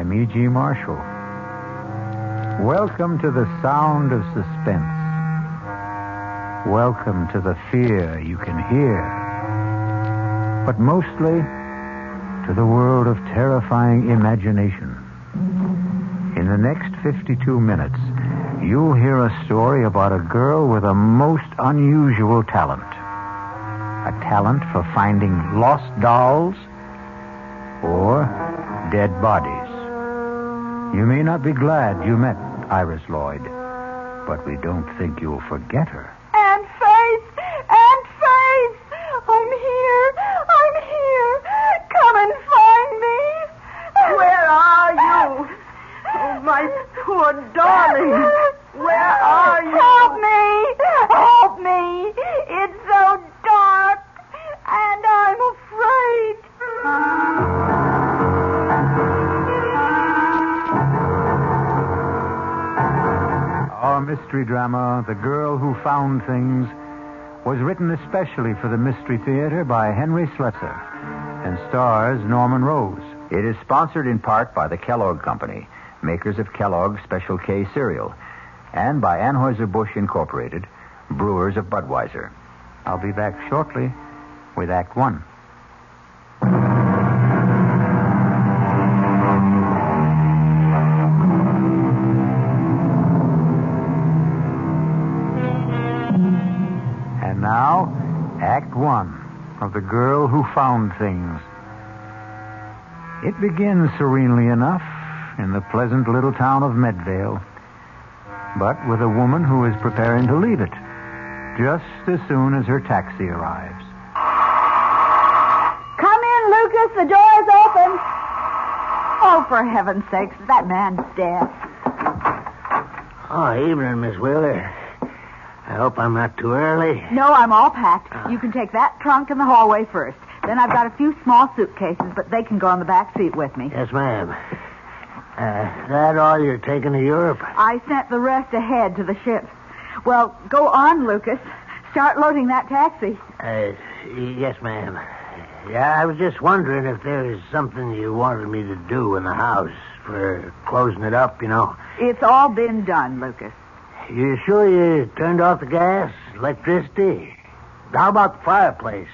I'm E.G. Marshall. Welcome to the sound of suspense. Welcome to the fear you can hear. But mostly to the world of terrifying imagination. In the next 52 minutes, you'll hear a story about a girl with a most unusual talent. A talent for finding lost dolls or dead bodies. You may not be glad you met Iris Lloyd, but we don't think you'll forget her. Aunt Faith! Aunt Faith! I'm here! I'm here! Come and find me! Where are you? Oh, my poor darling! Where are you? Help me! Help me! It's so dark, and I'm afraid. Our mystery drama, The Girl Who Found Things, was written especially for the Mystery Theater by Henry Slesser and stars Norman Rose. It is sponsored in part by the Kellogg Company, makers of Kellogg's Special K cereal, and by Anheuser-Busch Incorporated, brewers of Budweiser. I'll be back shortly with Act One. And now, Act One of The Girl Who Found Things. It begins serenely enough in the pleasant little town of Medvale, but with a woman who is preparing to leave it just as soon as her taxi arrives. Come in, Lucas. The door's open. Oh, for heaven's sakes, that man's dead. Oh, evening, Miss Wheeler. I hope I'm not too early. No, I'm all packed. You can take that trunk in the hallway first. Then I've got a few small suitcases, but they can go on the back seat with me. Yes, ma'am. That all you're taking to Europe? I sent the rest ahead to the ship. Well, go on, Lucas. Start loading that taxi. Yes, ma'am. Yeah, I was just wondering if there was something you wanted me to do in the house for closing it up, you know. It's all been done, Lucas. You sure you turned off the gas, electricity? How about the fireplace?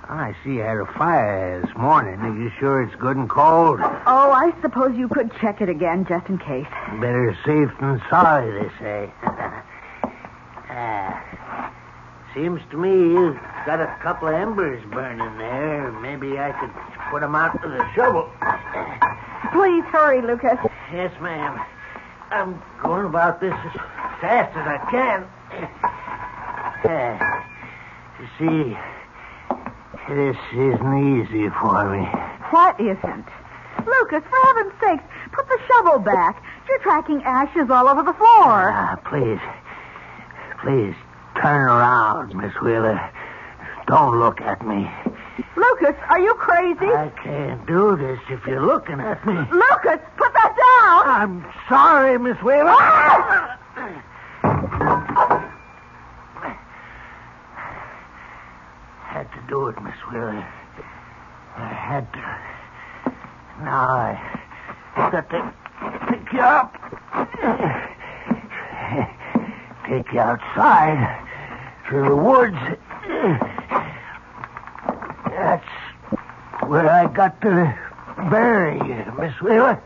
I see you had a fire this morning. Are you sure it's good and cold? Oh, I suppose you could check it again just in case. Better safe than sorry, they say. Seems to me you've got a couple of embers burning there. Maybe I could put them out with a shovel. Please hurry, Lucas. Yes, ma'am. I'm going about this as fast as I can. You see, this isn't easy for me. What isn't? Lucas, for heaven's sakes, put the shovel back. You're tracking ashes all over the floor. Please, turn around, Miss Wheeler. Don't look at me. Lucas, are you crazy? I can't do this if you're looking at me. Lucas, put that down! I'm sorry, Miss Wheeler. Had to do it, Miss Wheeler. I had to. Now I got to pick you up. Take you outside through the woods. That's where I got to bury you, Miss Wheeler.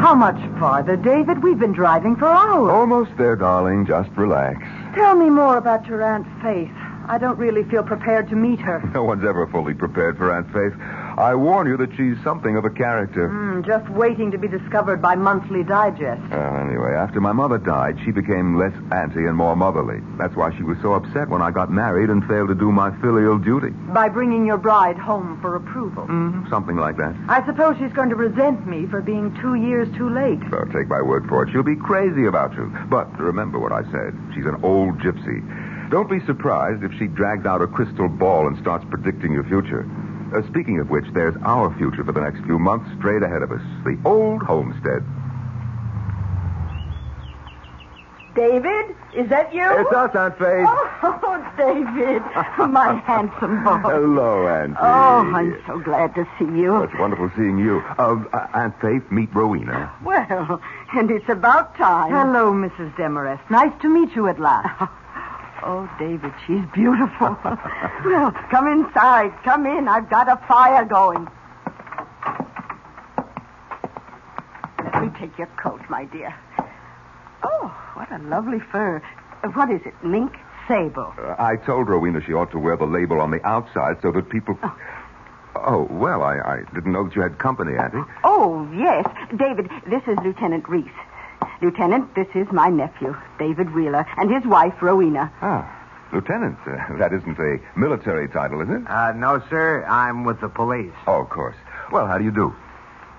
How much farther, David? We've been driving for hours. Almost there, darling. Just relax. Tell me more about your Aunt Faith. I don't really feel prepared to meet her. No one's ever fully prepared for Aunt Faith. I warn you that she's something of a character. Just waiting to be discovered by Monthly Digest. Anyway, after my mother died, she became less auntie and more motherly. That's why she was so upset when I got married and failed to do my filial duty. By bringing your bride home for approval. Something like that. I suppose she's going to resent me for being 2 years too late. So take my word for it. She'll be crazy about you. But remember what I said. She's an old gypsy. Don't be surprised if she drags out a crystal ball and starts predicting your future. Speaking of which, there's our future for the next few months straight ahead of us. The old homestead. David, is that you? It's us, Aunt Faith. Oh, David, my handsome boy. Hello, Auntie. Oh, I'm so glad to see you. It's wonderful seeing you. Aunt Faith, meet Rowena. Well, and it's about time. Hello, Mrs. Demarest. Nice to meet you at last. Oh, David, she's beautiful. Well, come inside. Come in. I've got a fire going. Let me take your coat, my dear. Oh, what a lovely fur. What is it, mink? Sable. I told Rowena she ought to wear the label on the outside so that people... Oh, well, I didn't know that you had company, Auntie. Oh, yes. David, this is Lieutenant Reese. Lieutenant, this is my nephew, David Wheeler, and his wife, Rowena. Ah, Lieutenant. That isn't a military title, is it? No, sir. I'm with the police. Oh, of course. Well, how do you do?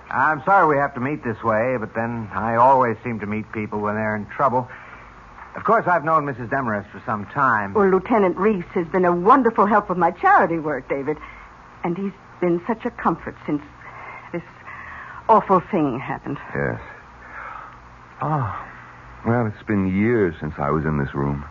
I'm sorry we have to meet this way, but then I always seem to meet people when they're in trouble. Of course, I've known Mrs. Demarest for some time. Well, Lieutenant Reese has been a wonderful help with my charity work, David. And he's been such a comfort since this awful thing happened. Yes. Oh, well, it's been years since I was in this room.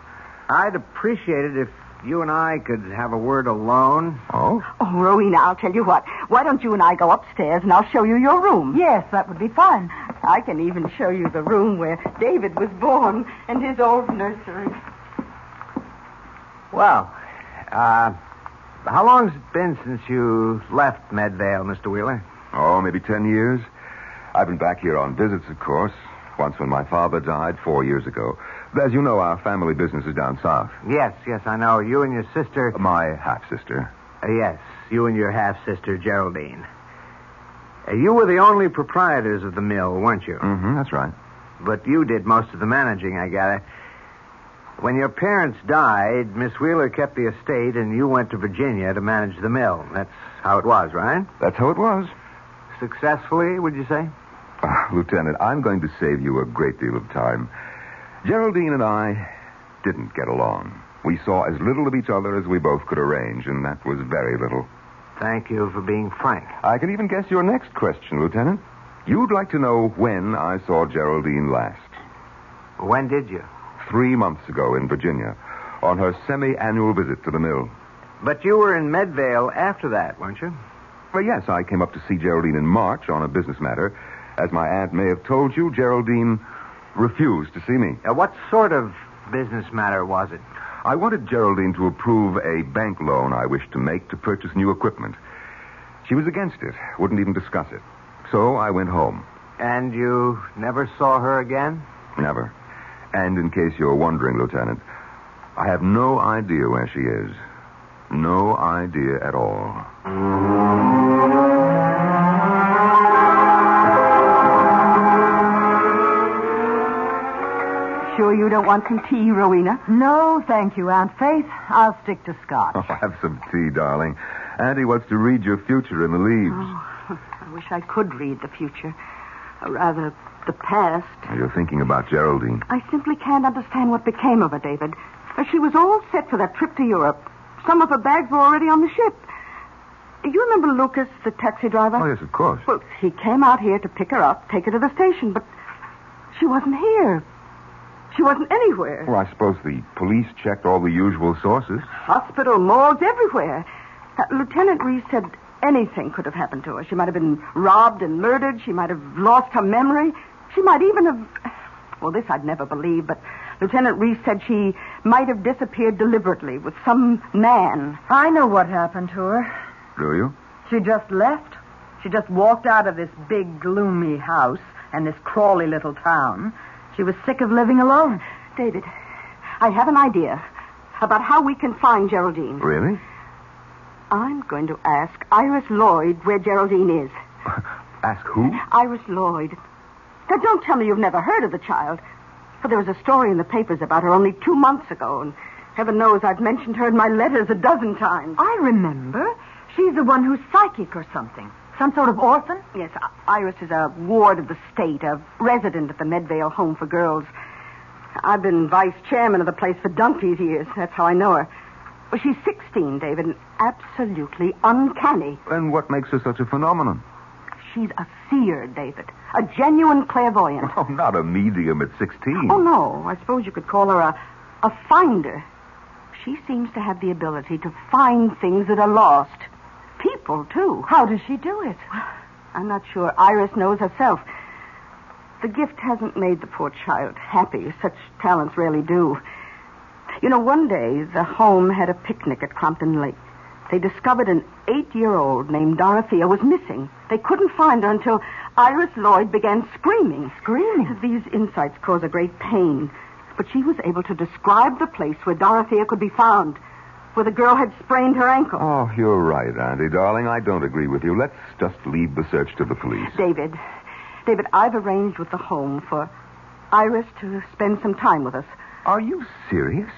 I'd appreciate it if you and I could have a word alone. Oh? Oh, Rowena, I'll tell you what. Why don't you and I go upstairs and I'll show you your room? Yes, that would be fine. I can even show you the room where David was born and his old nursery. Well, how long's it been since you left Medvale, Mr. Wheeler? Oh, maybe 10 years. I've been back here on visits, of course. Once when my father died 4 years ago. As you know, our family business is down south. Yes, I know. You and your sister... My half-sister. Yes, you and your half-sister, Geraldine. You were the only proprietors of the mill, weren't you? Mm-hmm, that's right. But you did most of the managing, I gather. When your parents died, Miss Wheeler kept the estate and you went to Virginia to manage the mill. That's how it was, right? That's how it was. Successfully, would you say? Lieutenant, I'm going to save you a great deal of time. Geraldine and I didn't get along. We saw as little of each other as we both could arrange, and that was very little. Thank you for being frank. I can even guess your next question, Lieutenant. You'd like to know when I saw Geraldine last. When did you? 3 months ago in Virginia, on her semi-annual visit to the mill. But you were in Medvale after that, weren't you? Well, yes, I came up to see Geraldine in March on a business matter. As my aunt may have told you, Geraldine refused to see me. What sort of business matter was it? I wanted Geraldine to approve a bank loan I wished to make to purchase new equipment. She was against it, wouldn't even discuss it. So I went home. And you never saw her again? Never. And in case you're wondering, Lieutenant, I have no idea where she is. No idea at all. Sure you don't want some tea, Rowena? No, thank you, Aunt Faith. I'll stick to scotch. Oh, have some tea, darling. Auntie wants to read your future in the leaves. Oh, I wish I could read the future. Or rather, the past. You're thinking about Geraldine. I simply can't understand what became of her, David. She was all set for that trip to Europe. Some of her bags were already on the ship. You remember Lucas, the taxi driver? Oh, yes, of course. Well, he came out here to pick her up, take her to the station, but she wasn't here. She wasn't anywhere. Well, I suppose the police checked all the usual sources. Hospital, morgues, everywhere. Lieutenant Reese said anything could have happened to her. She might have been robbed and murdered. She might have lost her memory. She might even have... Well, this I'd never believe, but Lieutenant Reese said she might have disappeared deliberately with some man. I know what happened to her. Do you? She just left. She just walked out of this big, gloomy house and this crawly little town. She was sick of living alone. David, I have an idea about how we can find Geraldine. Really? I'm going to ask Iris Lloyd where Geraldine is. Ask who? Iris Lloyd. Now, don't tell me you've never heard of the child. For there was a story in the papers about her only 2 months ago, and heaven knows I've mentioned her in my letters 12 times. I remember. She's the one who's psychic or something. Some sort of orphan? Yes, Iris is a ward of the state, a resident at the Medvale Home for Girls. I've been vice chairman of the place for donkey's years. That's how I know her. Well, she's 16, David, and absolutely uncanny. And what makes her such a phenomenon? she's a seer, David. A genuine clairvoyant. Oh, not a medium at 16. Oh, no. I suppose you could call her a finder. She seems to have the ability to find things that are lost. People, too. How does she do it? I'm not sure Iris knows herself. The gift hasn't made the poor child happy. Such talents rarely do. You know, one day, the home had a picnic at Crompton Lake. They discovered an 8-year-old named Dorothea was missing. They couldn't find her until Iris Lloyd began screaming. Screaming? These insights cause a great pain. But she was able to describe the place where Dorothea could be found, where the girl had sprained her ankle. Oh, you're right, Auntie, darling. I don't agree with you. Let's just leave the search to the police. David, I've arranged with the home for Iris to spend some time with us. Are you serious?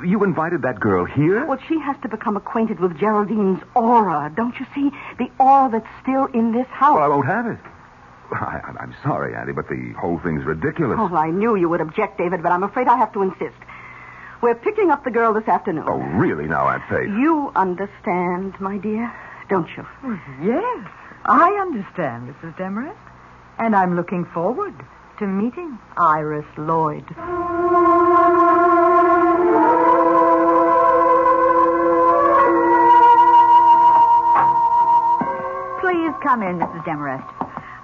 You invited that girl here? Well, she has to become acquainted with Geraldine's aura. Don't you see? The aura that's still in this house. Well, I won't have it. I'm sorry, Auntie, but the whole thing's ridiculous. Oh, I knew you would object, David, but I'm afraid I have to insist. We're picking up the girl this afternoon. Oh, really now, Aunt Faith? You understand, my dear, don't you? Yes, I understand, Mrs. Demarest. And I'm looking forward to meeting Iris Lloyd. Please come in, Mrs. Demarest.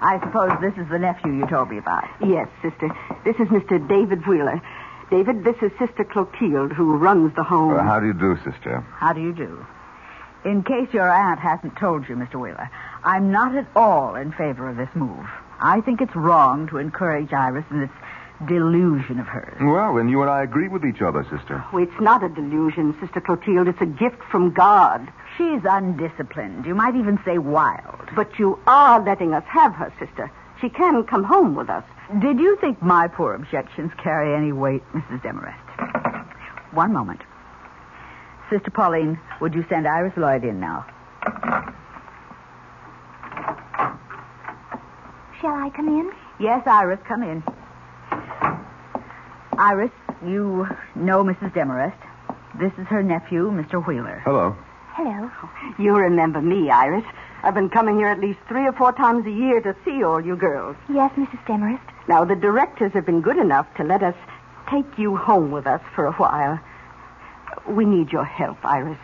I suppose this is the nephew you told me about. Yes, sister. This is Mr. David Wheeler. David, this is Sister Clotilde, who runs the home. How do you do, sister? How do you do? In case your aunt hasn't told you, Mr. Wheeler, I'm not at all in favor of this move. I think it's wrong to encourage Iris in this delusion of hers. Well, then you and I agree with each other, sister. Oh, it's not a delusion, Sister Clotilde. It's a gift from God. She's undisciplined. You might even say wild. But you are letting us have her, sister. She can come home with us. Did you think my poor objections carry any weight, Mrs. Demarest? One moment. Sister Pauline, would you send Iris Lloyd in now? Shall I come in? Yes, Iris, come in. Iris, you know Mrs. Demarest. This is her nephew, Mr. Wheeler. Hello. Hello. You remember me, Iris. I've been coming here at least 3 or 4 times a year to see all you girls. Yes, Mrs. Demarest. Now, the directors have been good enough to let us take you home with us for a while. We need your help, Iris.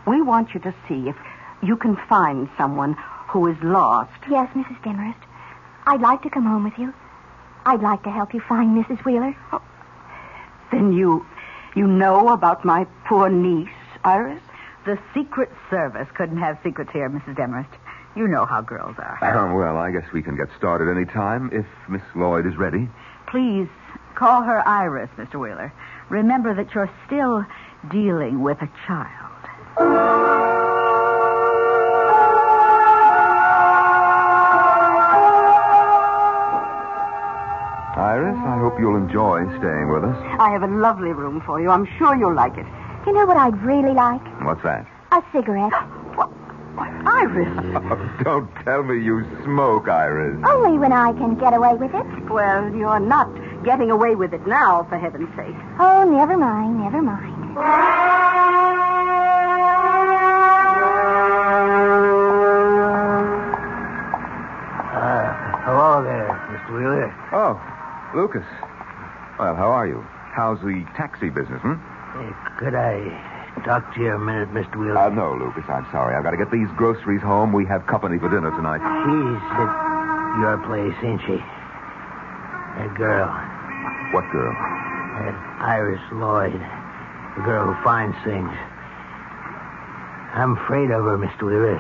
We want you to see if you can find someone who is lost. Yes, Mrs. Demarest. I'd like to come home with you. I'd like to help you find Mrs. Wheeler. Oh. Then you know about my poor niece, Iris? The Secret Service couldn't have secrets here, Mrs. Demarest. You know how girls are. Well, I guess we can get started any time if Miss Lloyd is ready. Please call her Iris, Mr. Wheeler. Remember that you're still dealing with a child. Iris, I hope you'll enjoy staying with us. I have a lovely room for you. I'm sure you'll like it. You know what I'd really like? What's that? A cigarette. What, Iris? Oh, don't tell me you smoke, Iris. Only when I can get away with it. Well, you're not getting away with it now, for heaven's sake. Oh, never mind, never mind. Hello there, Mr. Wheeler. Oh, Lucas. Well, how are you? How's the taxi business, Hey, could I talk to you a minute, Mr. Wheeler? No, Lucas, I'm sorry. I've got to get these groceries home. We have company for dinner tonight. She's at your place, ain't she? That girl. What girl? That Iris Lloyd. The girl who finds things. I'm afraid of her, Mr. Wheeler.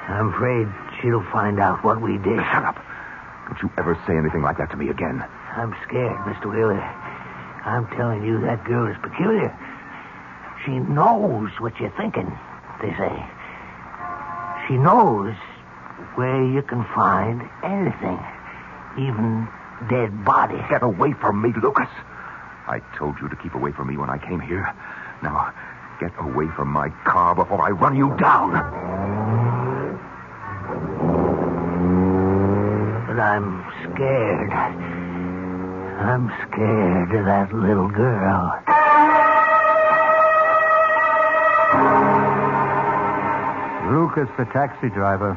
I'm afraid she'll find out what we did. Shut up. Don't you ever say anything like that to me again. I'm scared, Mr. Wheeler. I'm telling you, that girl is peculiar. She knows what you're thinking, they say. She knows where you can find anything, even dead bodies. Get away from me, Lucas. I told you to keep away from me when I came here. Now, get away from my car before I run you down. But I'm scared. I'm scared of that little girl. Lucas, the taxi driver,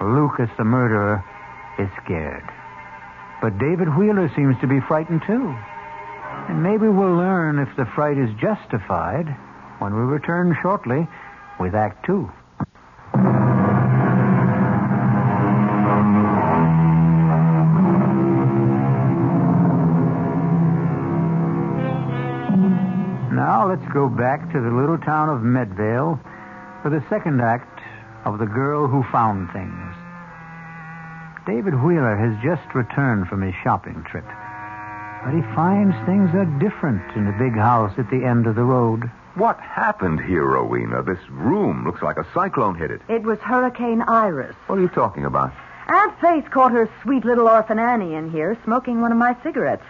Lucas, the murderer, is scared. But David Wheeler seems to be frightened, too. And maybe we'll learn if the fright is justified when we return shortly with Act 2. Now let's go back to the little town of Medvale for the second act of The Girl Who Found Things. David Wheeler has just returned from his shopping trip, but he finds things are different in the big house at the end of the road. What happened here, Rowena? This room looks like a cyclone hit it. It was Hurricane Iris. What are you talking about? Aunt Faith caught her sweet little orphan Annie in here smoking one of my cigarettes.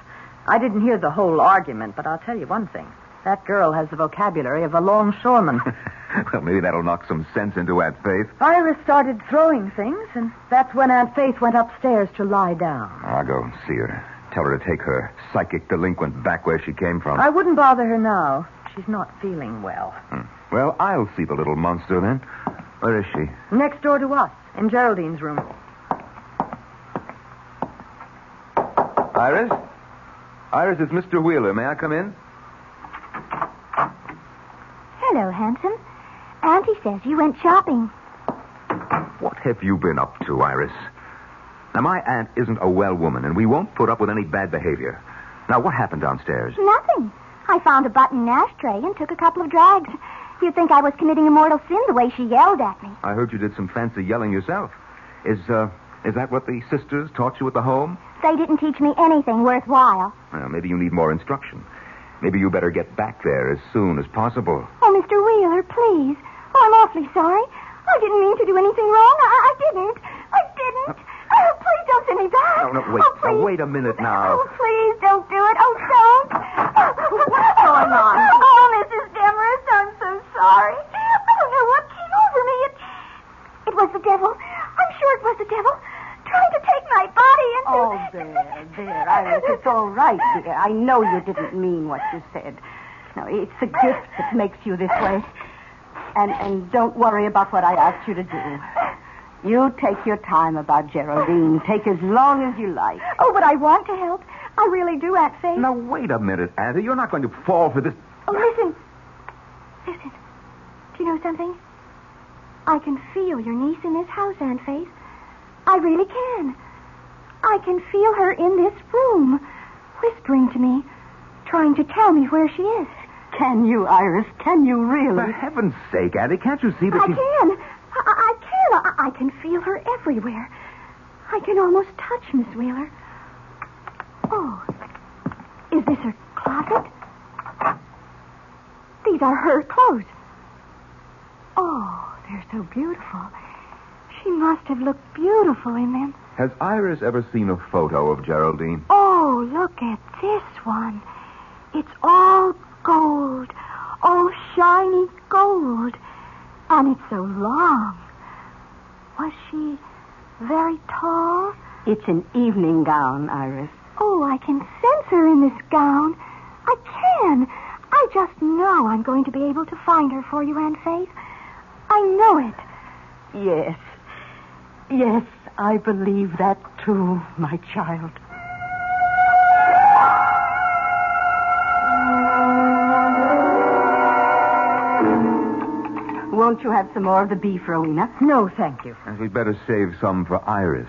I didn't hear the whole argument, but I'll tell you one thing. That girl has the vocabulary of a longshoreman. Well, maybe that'll knock some sense into Aunt Faith. Iris started throwing things, and that's when Aunt Faith went upstairs to lie down. I'll go see her. Tell her to take her psychic delinquent back where she came from. I wouldn't bother her now. She's not feeling well. Well, I'll see the little monster then. Where is she? Next door to us, in Geraldine's room. Iris? Iris, it's Mr. Wheeler. May I come in? Hello, handsome. Auntie says you went shopping. What have you been up to, Iris? Now, my aunt isn't a well woman, and we won't put up with any bad behavior. Now, what happened downstairs? Nothing. I found a button ashtray and took a couple of drags. You'd think I was committing a mortal sin the way she yelled at me. I heard you did some fancy yelling yourself. Is that what the sisters taught you at the home? They didn't teach me anything worthwhile. Well, maybe you need more instruction. Maybe you better get back there as soon as possible. Oh, Mr. Wheeler, please. Oh, I'm awfully sorry. I didn't mean to do anything wrong. I didn't. Oh, please don't send me back. No, wait. Oh, please. Now, wait a minute now. Oh, please don't do it. Oh, don't. What's going on? Oh, Mrs. Demarest, I'm so sorry. I don't know what came over me. It was the devil. I'm sure it was the devil. Trying to take my body into... Oh, there, Iris. It's all right, dear. I know you didn't mean what you said. No, it's a gift that makes you this way. And don't worry about what I asked you to do. You take your time about Geraldine. Take as long as you like. Oh, but I want to help. I really do, Aunt Faith. Now, wait a minute, Auntie. You're not going to fall for this... Oh, listen. Listen. Do you know something? I can feel your niece in this house, Aunt Faith. I really can. I can feel her in this room, whispering to me, trying to tell me where she is. Can you, Iris? Can you really? For heaven's sake, Auntie, can't you see that I can. I can feel her everywhere. I can almost touch Miss Wheeler. Oh, is this her closet? These are her clothes. Oh, they're so beautiful. She must have looked beautiful in them. Has Iris ever seen a photo of Geraldine? Oh, look at this one. It's all gold. All shiny gold. And it's so long. Was she very tall? It's an evening gown, Iris. Oh, I can sense her in this gown. I can. I just know I'm going to be able to find her for you, Aunt Faith. I know it. Yes. Yes, I believe that too, my child. Won't you have some more of the beef, Rowena? No, thank you. And we'd better save some for Iris.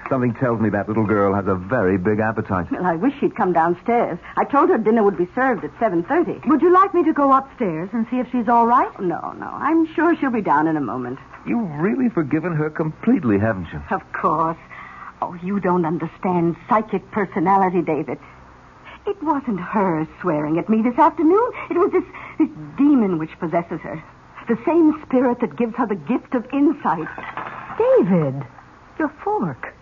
Something tells me that little girl has a very big appetite. Well, I wish she'd come downstairs. I told her dinner would be served at 7:30. Would you like me to go upstairs and see if she's all right? No. I'm sure she'll be down in a moment. You've really forgiven her completely, haven't you? Of course. Oh, you don't understand psychic personality, David. It wasn't her swearing at me this afternoon. It was this demon which possesses her. The same spirit that gives her the gift of insight. David, your fork.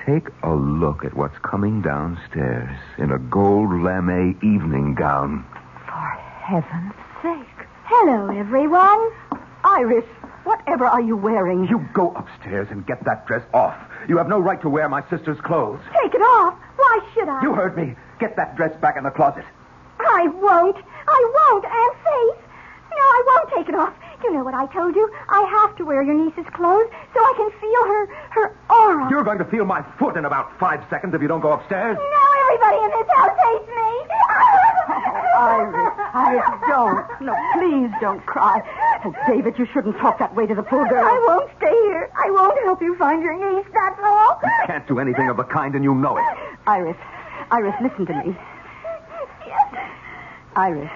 Take a look at what's coming downstairs in a gold lame evening gown. For heaven's sake. Hello, everyone. Iris, whatever are you wearing? You go upstairs and get that dress off. You have no right to wear my sister's clothes. Take it off. Why should I? You heard me. Get that dress back in the closet. I won't, Aunt Faith. No, I won't take it off. You know what I told you? I have to wear your niece's clothes so I can feel her aura. You're going to feel my foot in about 5 seconds if you don't go upstairs. Now everybody in this house hates me. Iris, don't. No, please don't cry. Oh, David, you shouldn't talk that way to the poor girl. I won't stay here. I won't help you find your niece, that's all. You can't do anything of the kind, and you know it. Iris, listen to me. Yes. Iris,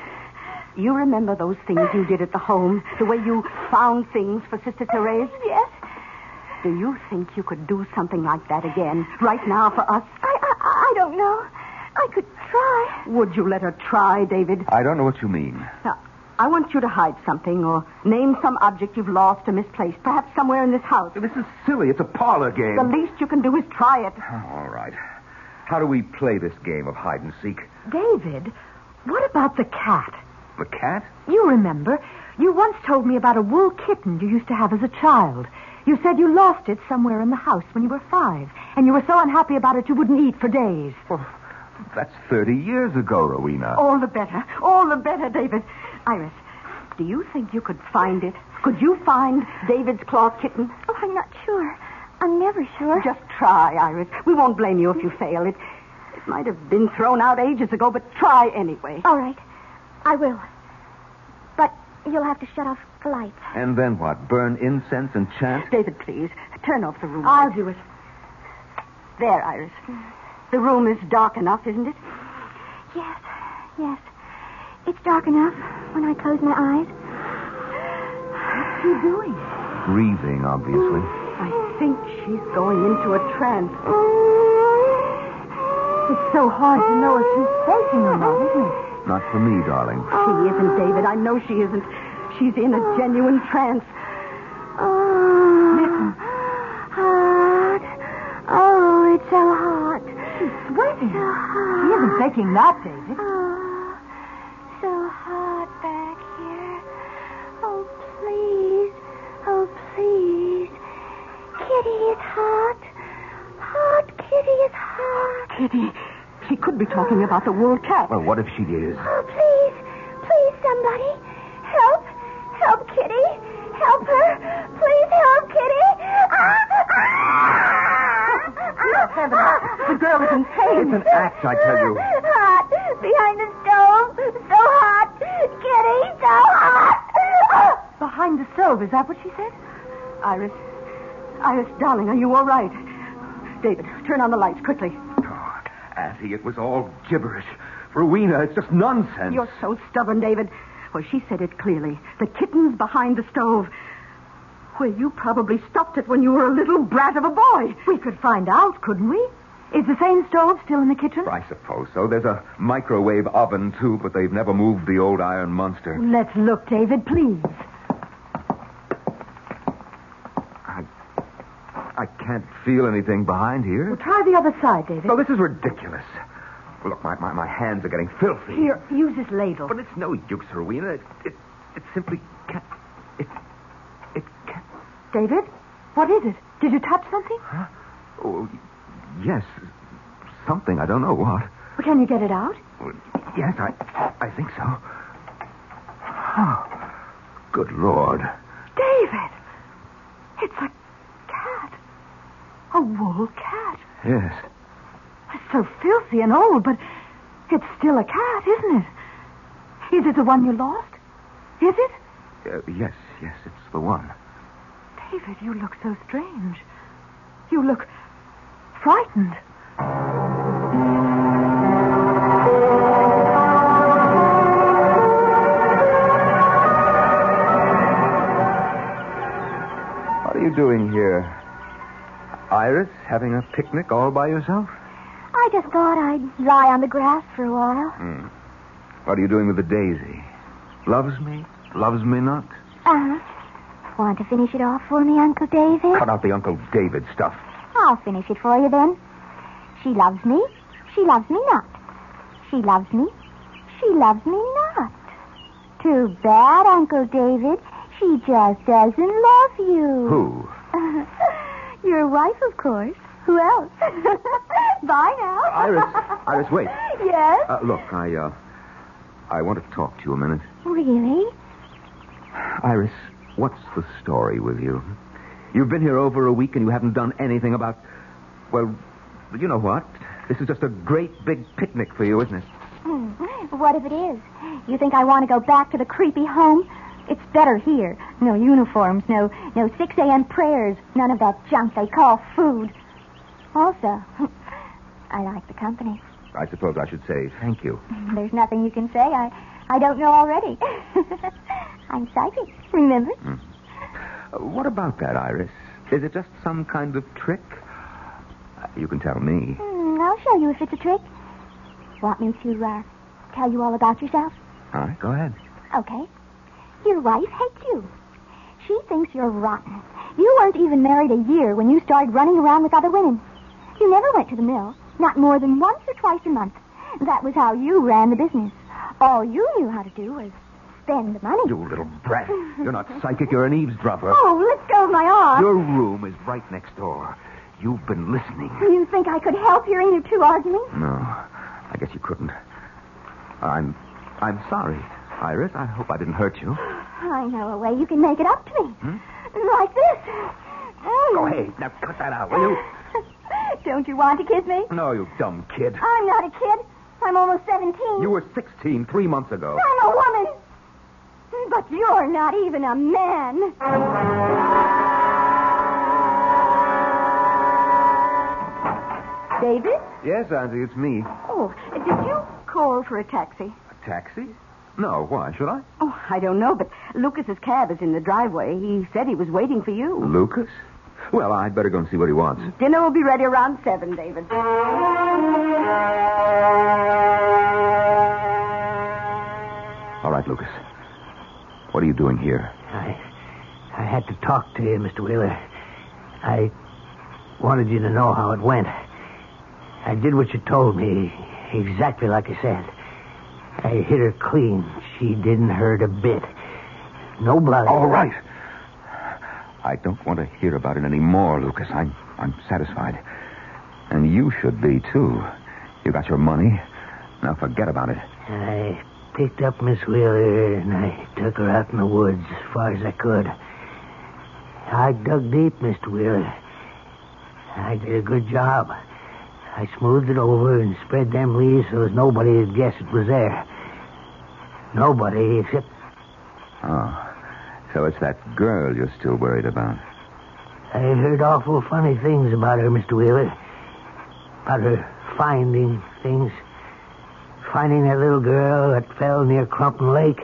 you remember those things you did at the home? The way you found things for Sister Therese? Yes. Do you think you could do something like that again, right now for us? I don't know. I could try. Would you let her try, David? I don't know what you mean. Now, I want you to hide something or name some object you've lost or misplaced, perhaps somewhere in this house. This is silly. It's a parlor game. The least you can do is try it. All right. How do we play this game of hide and seek? David, what about the cat? The cat? You remember, you once told me about a wool kitten you used to have as a child. You said you lost it somewhere in the house when you were 5, and you were so unhappy about it you wouldn't eat for days. Well, that's 30 years ago, Rowena. All the better. All the better, David. Iris, do you think you could find it? Could you find David's claw kitten? Oh, I'm not sure. I'm never sure. Just try, Iris. We won't blame you if you fail. It might have been thrown out ages ago, but try anyway. All right. I will. But you'll have to shut off the lights. And then what? Burn incense and chant? David, please, turn off the room. I'll do it. There, Iris. The room is dark enough, isn't it? Yes. It's dark enough when I close my eyes. What's she doing? Breathing, obviously. I think she's going into a trance. It's so hard to know if she's faking or not, isn't it? Not for me, darling. She isn't, David. I know she isn't. She's in a genuine trance. Listen. Hot. Oh, it's so hot. She's sweating. So hot. She isn't faking that, David. Oh, so hot back here. Oh, please. Oh, please. Kitty is hot. Hot Kitty is hot. Kitty, she could be talking about the wool cat. Well, what if she is? Oh, please. Please, somebody. Help. Help Kitty. Help her. Please help Kitty. Dear heavens, the girl is in pain. It's an act, I tell you. Hot. Behind the stove. So hot. Kitty, so hot. Behind the stove, is that what she said? Iris, darling, are you all right? David, turn on the lights quickly. Oh, Auntie, it was all gibberish. Rowena, it's just nonsense. You're so stubborn, David. Well, she said it clearly. The kitten's behind the stove. Well, you probably stopped it when you were a little brat of a boy. We could find out, couldn't we? Is the same stove still in the kitchen? I suppose so. There's a microwave oven, too, but they've never moved the old iron monster. Let's look, David, please. I can't feel anything behind here. Well, try the other side, David. Oh, this is ridiculous. Well, look, my hands are getting filthy. Here, use this ladle. But it's no use, Rowena. It simply can't. It can't. David, what is it? Did you touch something? Huh? Oh, yes. Something. I don't know what. Well, can you get it out? Well, yes, I think so. Oh, good Lord. David! It's a cat. A wool cat. Yes. It's so filthy and old, but it's still a cat, isn't it? Is it the one you lost? Is it? Yes, it's the one. David, you look so strange. You look frightened. What are you doing here? Iris, having a picnic all by yourself? I just thought I'd lie on the grass for a while. What are you doing with the daisy? Loves me? Loves me not? Want to finish it off for me, Uncle David? Cut out the Uncle David stuff. I'll finish it for you then. She loves me. She loves me not. She loves me. She loves me not. Too bad, Uncle David. She just doesn't love you. Who? Your wife, of course. Who else? Bye now. Iris, wait. Yes? Look, I want to talk to you a minute. Really? Iris, What's the story with you? You've been here over a week and you haven't done anything about... Well, you know what? This is just a great big picnic for you, isn't it? What if it is? You think I want to go back to the creepy home? It's better here. No uniforms, no 6 a.m. prayers, none of that junk they call food. Also, I like the company. I suppose I should say thank you. There's nothing you can say I don't know already. I'm psychic, remember? What about that, Iris? Is it just some kind of trick? You can tell me. I'll show you if it's a trick. Want me to tell you all about yourself? All right, go ahead. Okay. Your wife hates you. She thinks you're rotten. You weren't even married a year when you started running around with other women. You never went to the mill, not more than once or twice a month. That was how you ran the business. All you knew how to do was spend the money. You little brat. You're not psychic, you're an eavesdropper. Oh, let go of my arm. Your room is right next door. You've been listening. You think I could help hearing you two arguing? No, I guess you couldn't. I'm sorry, Iris. I hope I didn't hurt you. I know a way you can make it up to me. Like this. Go ahead. Now cut that out, will you? Don't you want to kiss me? No, you dumb kid. I'm not a kid. I'm almost 17. You were 16 3 months ago. I'm a woman. But you're not even a man. David? Yes, Auntie, it's me. Oh, did you call for a taxi? A taxi? No, why? Should I? Oh, I don't know, but Lucas's cab is in the driveway. He said he was waiting for you. Lucas? Well, I'd better go and see what he wants. Dinner will be ready around 7, David. All right, Lucas. What are you doing here? I had to talk to you, Mr. Wheeler. I wanted you to know how it went. I did what you told me, exactly like I said. I hit her clean. She didn't hurt a bit. No blood. All right. I don't want to hear about it anymore, Lucas. I'm satisfied. And you should be, too. You got your money. Now forget about it. I picked up Miss Wheeler and I took her out in the woods as far as I could. I dug deep, Mr. Wheeler. I did a good job. I smoothed it over and spread them leaves so that nobody would guess it was there. Nobody except... Oh, so it's that girl you're still worried about. I heard awful funny things about her, Mr. Wheeler. About her finding things. Finding that little girl that fell near Crumpton Lake.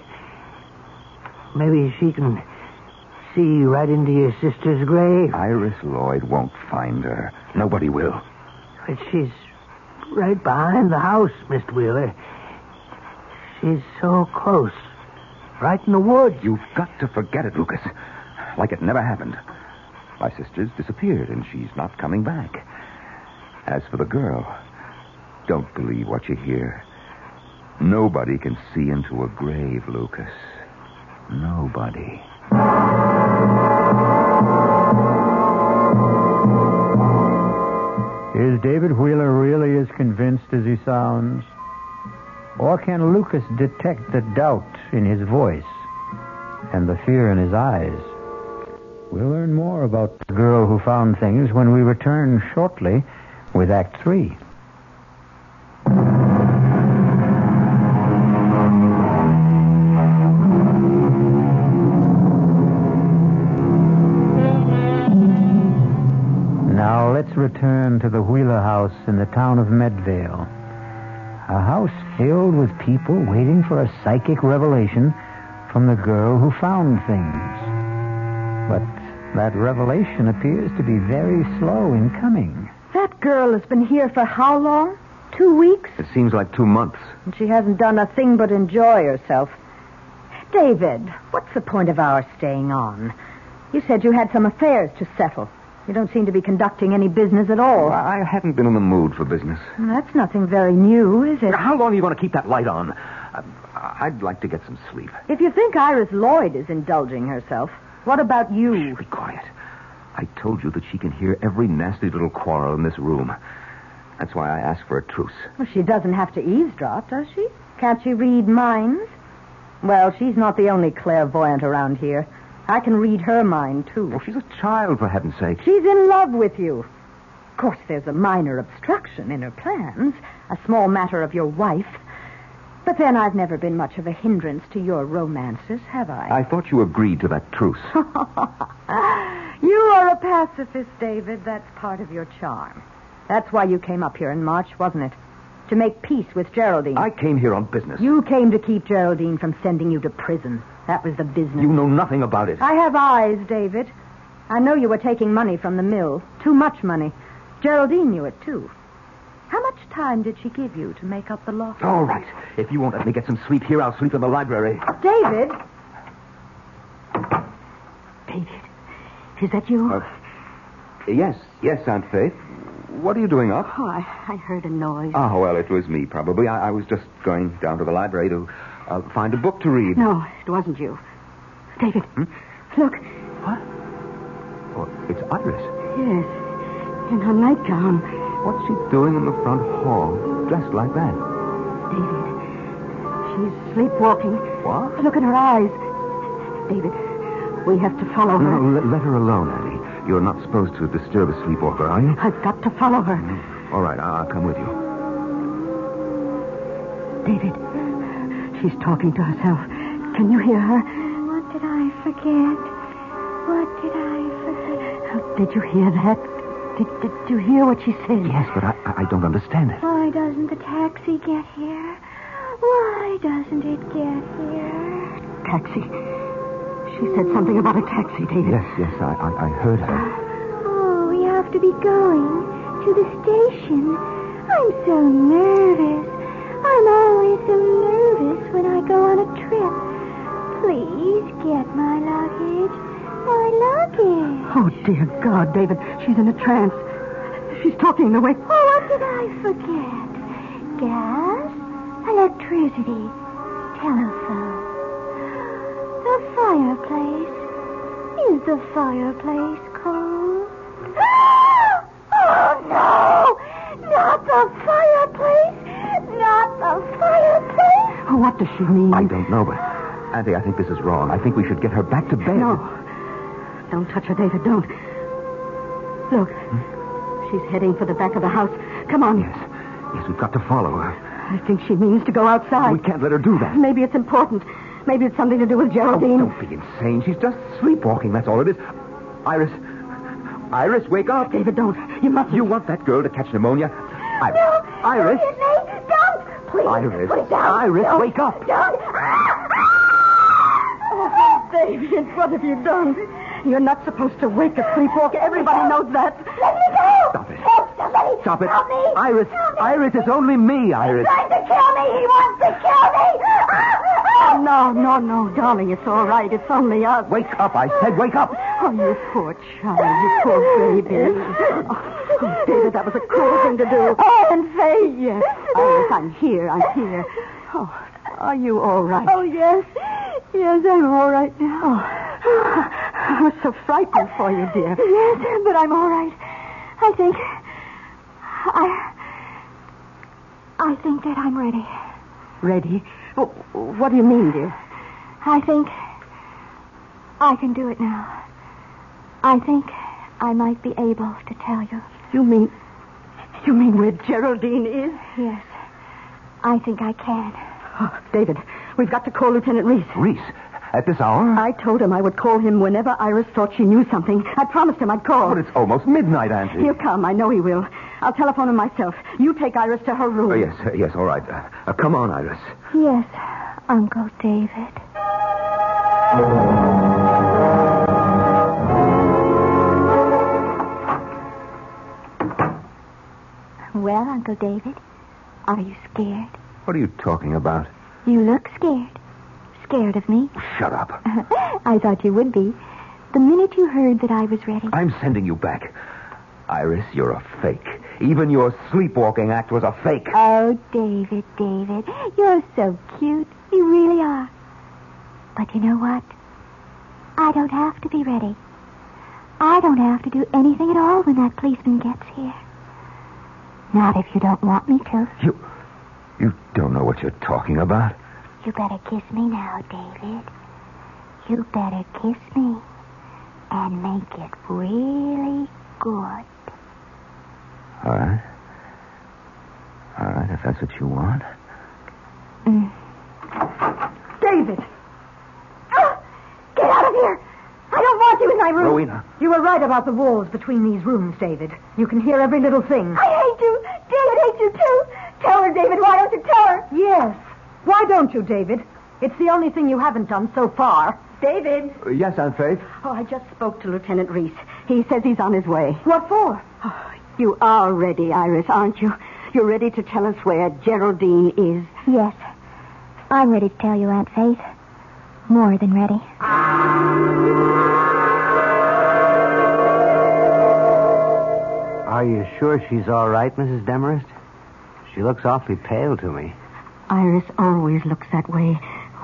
Maybe she can see right into your sister's grave. Iris Lloyd won't find her. Nobody will. But she's right behind the house, Mr. Wheeler. She's so close. Right in the woods. You've got to forget it, Lucas. Like it never happened. My sister's disappeared, and she's not coming back. As for the girl, don't believe what you hear. Nobody can see into a grave, Lucas. Nobody. Is David Wheeler really as convinced as he sounds? Or can Lucas detect the doubt in his voice and the fear in his eyes? We'll learn more about the girl who found things when we return shortly with Act 3. Now let's return to the Wheeler house in the town of Medvale. A house filled with people waiting for a psychic revelation from the girl who found things. But that revelation appears to be very slow in coming. That girl has been here for how long? 2 weeks? It seems like 2 months. And she hasn't done a thing but enjoy herself. David, what's the point of our staying on? You said you had some affairs to settle. You don't seem to be conducting any business at all. Well, I haven't been in the mood for business. That's nothing very new, is it? How long are you going to keep that light on? I'd like to get some sleep. If you think Iris Lloyd is indulging herself, what about you? Shh, be quiet. I told you that she can hear every nasty little quarrel in this room. That's why I asked for a truce. Well, she doesn't have to eavesdrop, does she? Can't she read minds? Well, she's not the only clairvoyant around here. I can read her mind, too. Well, she's a child, for heaven's sake. She's in love with you. Of course, there's a minor obstruction in her plans, a small matter of your wife. But then I've never been much of a hindrance to your romances, have I? I thought you agreed to that truce. You are a pacifist, David. That's part of your charm. That's why you came up here in March, wasn't it? To make peace with Geraldine. I came here on business. You came to keep Geraldine from sending you to prison. That was the business. You know nothing about it. I have eyes, David. I know you were taking money from the mill. Too much money. Geraldine knew it, too. How much time did she give you to make up the loss? All right. If you won't let me get some sleep here, I'll sleep in the library. David? David, is that you? Yes, Aunt Faith. What are you doing up? Oh, I heard a noise. Oh, well, it was me, probably. I was just going down to the library to find a book to read. No, it wasn't you. David, look. What? Oh, it's Iris. Yes, in her nightgown. What's she doing in the front hall, dressed like that? David, she's sleepwalking. What? Look at her eyes. David, we have to follow her. No, let her alone, Annie. You're not supposed to disturb a sleepwalker, are you? I've got to follow her. All right, I'll come with you. David, she's talking to herself. Can you hear her? What did I forget? What did I forget? Did you hear that? Did you hear what she said? Yes, but I don't understand it. Why doesn't the taxi get here? Why doesn't it get here? Taxi. She said something about a taxi, David. Yes, I heard her. Oh, we have to be going to the station. I'm so nervous. I'm always so nervous when I go on a trip. Please get my luggage. My luggage. Oh, dear God, David. She's in a trance. She's talking the way... Oh, what did I forget? Gas, electricity, telephone. The fireplace. Is the fireplace cold? Oh, no! Not the fireplace! Not the fireplace! Oh, what does she mean? I don't know, but... Auntie, I think this is wrong. I think we should get her back to bed. No. Don't touch her, David. Don't. Look. She's heading for the back of the house. Come on. Yes, we've got to follow her. I think she means to go outside. We can't let her do that. Maybe it's important. Maybe it's something to do with Geraldine. Oh, don't be insane. She's just sleepwalking. That's all it is. Iris, wake up. David, don't. You mustn't. You want that girl to catch pneumonia? No! Iris. Don't hit me! Don't! Please! Iris. Put it down! Iris, Don't. wake up! Don't! Oh, David, what have you done? You're not supposed to wake a sleepwalker. Everybody knows that. Let me go! Stop it. Oh, somebody! Stop it. Help me! Iris, Help me. Iris, it's only me, Iris. He's trying to kill me! He wants to kill me! No, darling, it's all right. It's only us. Wake up, I said, wake up. Oh, you poor child, you poor baby. Oh, David, that was a cruel thing to do. Oh, and Faye! Yes, Iris, I'm here. Oh, are you all right? Oh, yes. Yes, I'm all right now. Oh, I was so frightened for you, dear. Yes, but I'm all right. I think that I'm ready. Ready? What do you mean, dear? I think I can do it now. I think I might be able to tell you. You mean where Geraldine is? Yes, I think I can. Oh, David, we've got to call Lieutenant Reese. Reese? At this hour? I told him I would call him whenever Iris thought she knew something. I promised him I'd call. But it's almost midnight, Auntie. He'll come. I know he will. I'll telephone him myself. You take Iris to her room. Yes, all right. Come on, Iris. Yes, Uncle David. Well, Uncle David, are you scared? What are you talking about? You look scared. Scared of me? Shut up. I thought you would be. The minute you heard that I was ready. I'm sending you back. Iris, you're a fake. Even your sleepwalking act was a fake. Oh, David, you're so cute. You really are. But you know what? I don't have to be ready. I don't have to do anything at all when that policeman gets here. Not if you don't want me to. You don't know what you're talking about. You better kiss me now, David. You better kiss me and make it really good. All right. All right, if that's what you want. David! Get out of here! I don't want you in my room. Rowena. You were right about the walls between these rooms, David. You can hear every little thing. I hate you. David hates you, too. Tell her, David. Why don't you tell her? Yes. Why don't you, David? It's the only thing you haven't done so far. David. Yes, Aunt Faith? Oh, I just spoke to Lieutenant Reese. He says he's on his way. What for? Oh, you are ready, Iris, aren't you? You're ready to tell us where Geraldine is. Yes. I'm ready to tell you, Aunt Faith. More than ready. Are you sure she's all right, Mrs. Demarest? She looks awfully pale to me. Iris always looks that way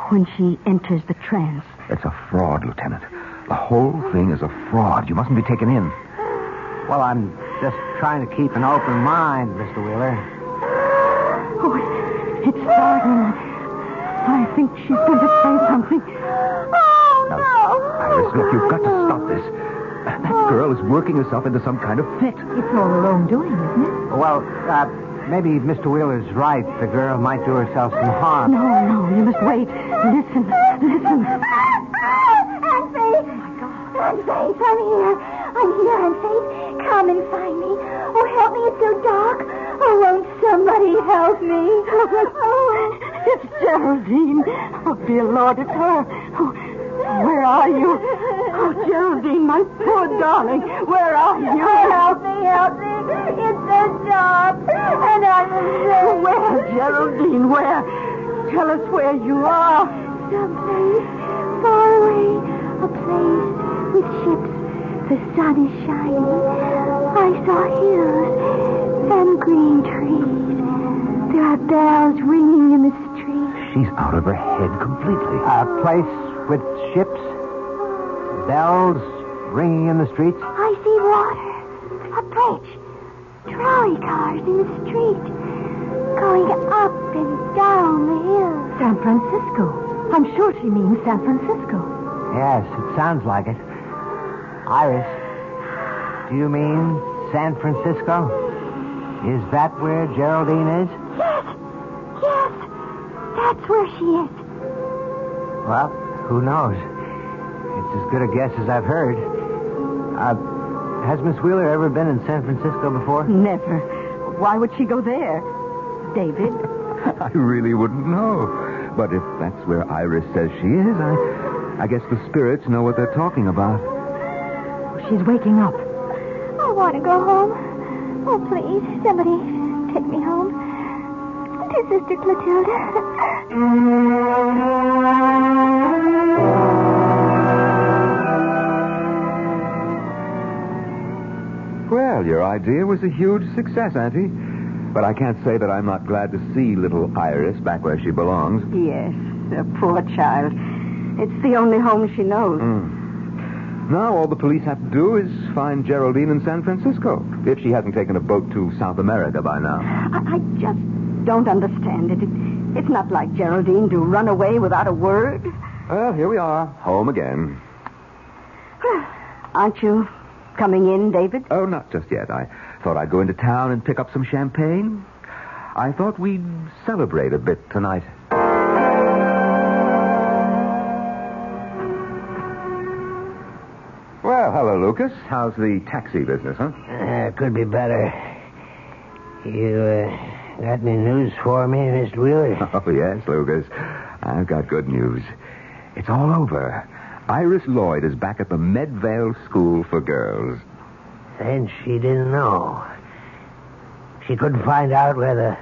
when she enters the trance. It's a fraud, Lieutenant. The whole thing is a fraud. You mustn't be taken in. Well, I'm just trying to keep an open mind, Mr. Wheeler. Oh, it's startling. I think she's going to say something. Oh, no. Iris, look, you've got to stop this. That girl is working herself into some kind of fit. It's all her own doing, isn't it? Well, maybe Mr. Wheeler's right. The girl might do herself some harm. No, you must wait. Listen. Aunt Faith. Aunt Faith, I'm here. Aunt Faith. Come and find me. Oh, help me. It's so dark. Oh, won't somebody help me? Oh. It's Geraldine. Oh, dear Lord, it's her. Oh, where are you? Oh, Geraldine, my poor darling. Where are you? Help me. It's so dark. And I'm afraid. Where, Geraldine, where? Tell us where you are. Someplace far away. A place with ships. The sun is shining. I saw hills and green trees. There are bells ringing in the street. She's out of her head completely. A place with ships, bells ringing in the streets. I see water. A bridge. Trolley cars in the street. Going up and down the hill. San Francisco. I'm sure she means San Francisco. Yes, it sounds like it. Iris, do you mean San Francisco? Is that where Geraldine is? Yes. That's where she is. Well, who knows? It's as good a guess as I've heard. Has Miss Wheeler ever been in San Francisco before? Never. Why would she go there? David? I really wouldn't know. But if that's where Iris says she is, I guess the spirits know what they're talking about. She's waking up. I want to go home. Oh, please, somebody take me home. To Sister Clotilda. Well, your idea was a huge success, Auntie. But I can't say that I'm not glad to see little Iris back where she belongs. Yes, a poor child. It's the only home she knows. Now all the police have to do is find Geraldine in San Francisco, if she hasn't taken a boat to South America by now. I just don't understand it. It's not like Geraldine to run away without a word. Well, here we are, home again. Aren't you coming in, David? Oh, not just yet. I thought I'd go into town and pick up some champagne. I thought we'd celebrate a bit tonight. Well, hello, Lucas. How's the taxi business, huh? Could be better. You got any news for me, Mr. Wheeler? Oh, yes, Lucas. I've got good news. It's all over. Iris Lloyd is back at the Medvale School for Girls. Then she didn't know. She couldn't find out where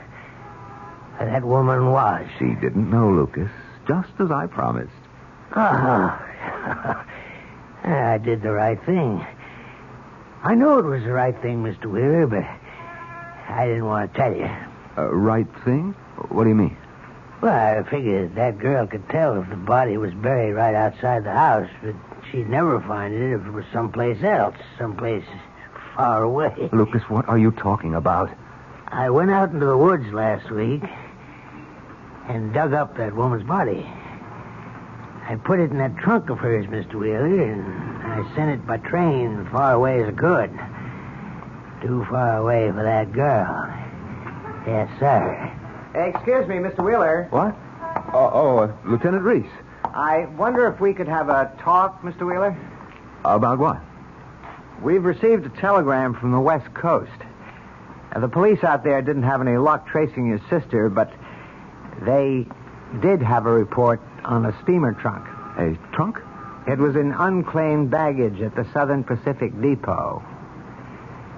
that woman was. She didn't know, Lucas, just as I promised. I did the right thing. I know it was the right thing, Mr. Wheeler, but I didn't want to tell you. Right thing? What do you mean? Well, I figured that girl could tell if the body was buried right outside the house, but she'd never find it if it was someplace else, someplace far away. Lucas, what are you talking about? I went out into the woods last week and dug up that woman's body. I put it in that trunk of hers, Mr. Wheeler, and I sent it by train far away as I could. Too far away for that girl. Yes, sir. Excuse me, Mr. Wheeler. What? Lieutenant Reese. I wonder if we could have a talk, Mr. Wheeler? About what? We've received a telegram from the West Coast. The police out there didn't have any luck tracing your sister, but they did have a report on a steamer trunk. A trunk? It was in unclaimed baggage at the Southern Pacific Depot.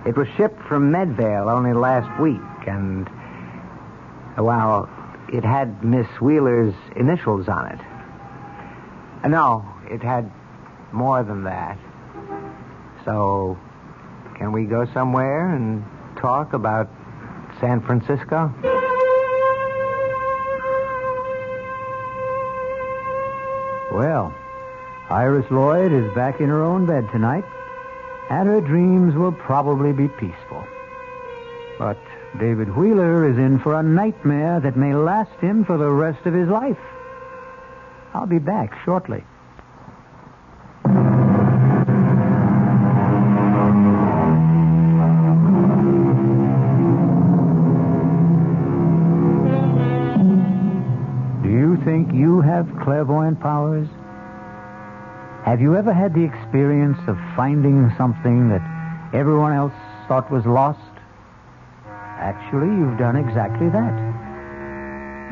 It was shipped from Medvale only last week, and, well, it had Miss Wheeler's initials on it. No, it had more than that. So, can we go somewhere and talk about San Francisco? Well, Iris Lloyd is back in her own bed tonight, and her dreams will probably be peaceful. But David Wheeler is in for a nightmare that may last him for the rest of his life. I'll be back shortly. Do you think you have clairvoyant powers? Have you ever had the experience of finding something that everyone else thought was lost? Actually, you've done exactly that.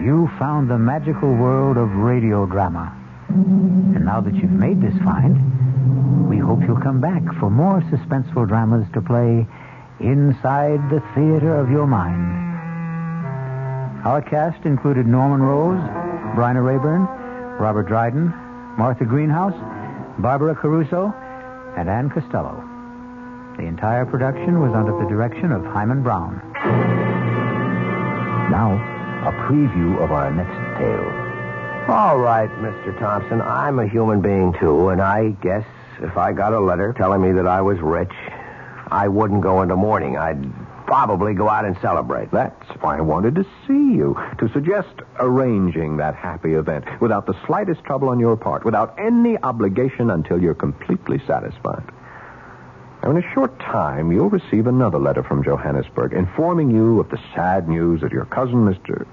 You found the magical world of radio drama. And now that you've made this find, we hope you'll come back for more suspenseful dramas to play inside the theater of your mind. Our cast included Norman Rose, Bryna Rayburn, Robert Dryden, Martha Greenhouse, Barbara Caruso, and Ann Costello. The entire production was under the direction of Himan Brown. Now, a preview of our next tale. All right, Mr. Thompson, I'm a human being, too, and I guess if I got a letter telling me that I was rich, I wouldn't go into mourning. I'd probably go out and celebrate. That's why I wanted to see you, to suggest arranging that happy event without the slightest trouble on your part, without any obligation until you're completely satisfied. Now, in a short time, you'll receive another letter from Johannesburg informing you of the sad news that your cousin, Mr.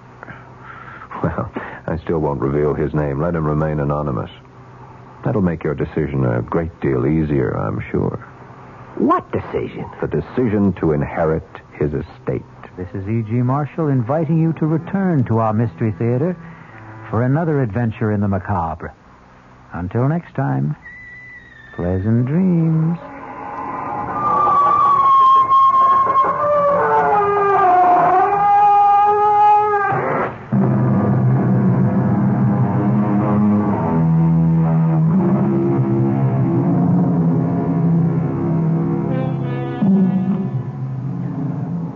Well, I still won't reveal his name. Let him remain anonymous. That'll make your decision a great deal easier, I'm sure. What decision? The decision to inherit his estate. This is E.G. Marshall inviting you to return to our Mystery Theater for another adventure in the macabre. Until next time, pleasant dreams.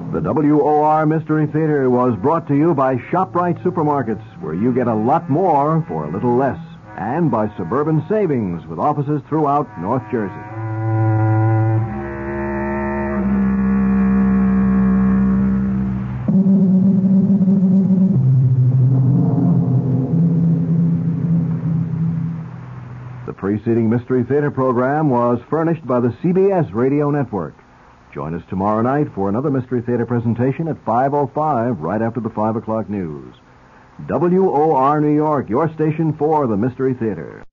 The WOR Mystery Theater was brought to you by ShopRite Supermarkets, where you get a lot more for a little less, and by Suburban Savings, with offices throughout North Jersey. The preceding Mystery Theater program was furnished by the CBS Radio Network. Join us tomorrow night for another Mystery Theater presentation at 5:05, right after the 5 o'clock news. WOR New York, your station for the Mystery Theater.